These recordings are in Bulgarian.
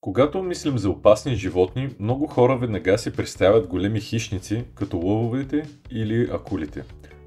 Когато мислим за опасни животни, много хора веднага си представят големи хищници, като лъвовете или акулите.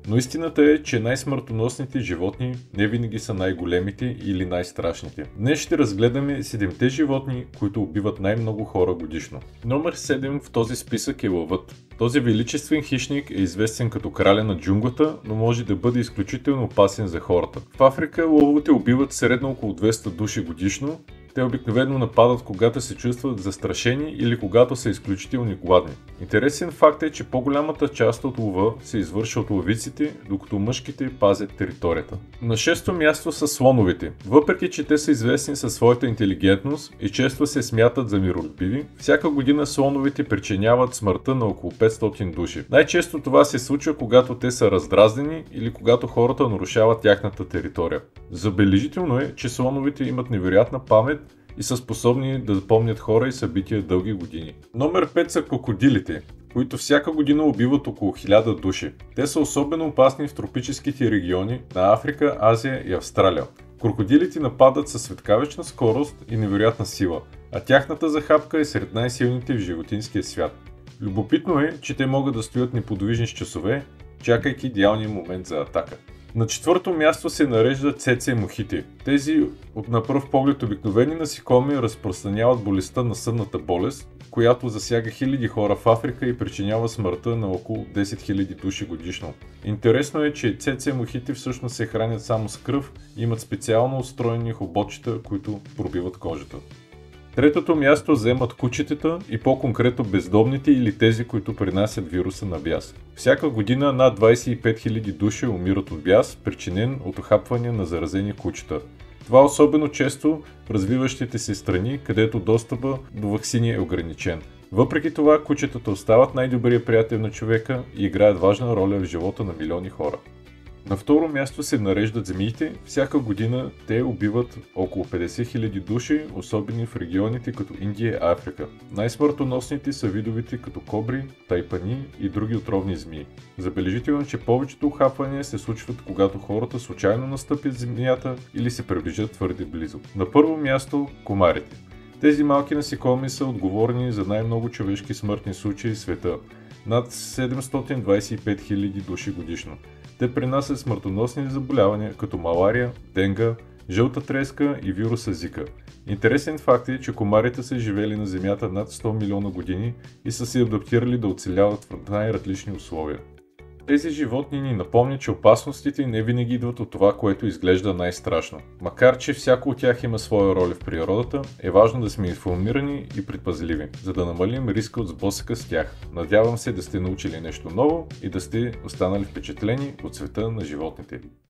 Но истината е, че най-смъртоносните животни не винаги са най-големите или най-страшните. Днес ще разгледаме 7-те животни, които убиват най-много хора годишно. Номер 7 в този списък е лъвът. Този величествен хищник е известен като краля на джунглата, но може да бъде изключително опасен за хората. В Африка лъвовете убиват средно около 200 души годишно. Те обикновено нападат, когато се чувстват застрашени или когато са изключително гладни. Интересен факт е, че по-голямата част от лова се извършва от лъвиците, докато мъжките пазят територията. На шесто място са слоновете. Въпреки че те са известни със своята интелигентност и често се смятат за миролюбиви, всяка година слоновете причиняват смъртта на около 500 души. Най-често това се случва, когато те са раздразнени или когато хората нарушават тяхната територия. Забележително е, че слоновете имат невероятна памет и са способни да запомнят хора и събития дълги години. Номер 5 са крокодилите, които всяка година убиват около 1000 души. Те са особено опасни в тропическите региони на Африка, Азия и Австралия. Крокодилите нападат със светкавична скорост и невероятна сила, а тяхната захапка е сред най-силните в животинския свят. Любопитно е, че те могат да стоят неподвижни с часове, чакайки идеалния момент за атака. На четвърто място се нареждат цеце-мухите. Тези на пръв поглед обикновени насекоми разпространяват болестта на съдната болест, която засяга хиляди хора в Африка и причинява смъртта на около 10 000 души годишно. Интересно е, че цеце-мухите всъщност се хранят само с кръв и имат специално устроени хоботчета, които пробиват кожата. Третото място вземат кучетата и по-конкретно бездомните или тези, които пренасят вируса на бяс. Всяка година над 25 000 души умират от бяс, причинен от ухапвания на заразени кучета. Това особено често в развиващите се страни, където достъпа до ваксини е ограничен. Въпреки това, кучетата остават най-добрият приятел на човека и играят важна роля в живота на милиони хора. На второ място се нареждат змиите. Всяка година те убиват около 50 000 души, особено в регионите като Индия и Африка. Най-смъртоносните са видовете като кобри, тайпани и други отровни змии. Забележително е, че повечето ухапвания се случват, когато хората случайно настъпят змията или се приближат твърде близо. На първо място комарите. Тези малки насекоми са отговорни за най-много човешки смъртни случаи в света. Над 725 000 души годишно. Те пренасят смъртоносни заболявания като малария, денга, жълта треска и вируса Зика. Интересен факт е, че комарите са живели на Земята над 100 милиона години и са се адаптирали да оцеляват в най-различни условия. Тези животни ни напомнят, че опасностите не винаги идват от това, което изглежда най-страшно. Макар че всяко от тях има своя роля в природата, е важно да сме информирани и предпазливи, за да намалим риска от сблъсъка с тях. Надявам се да сте научили нещо ново и да сте останали впечатлени от света на животните.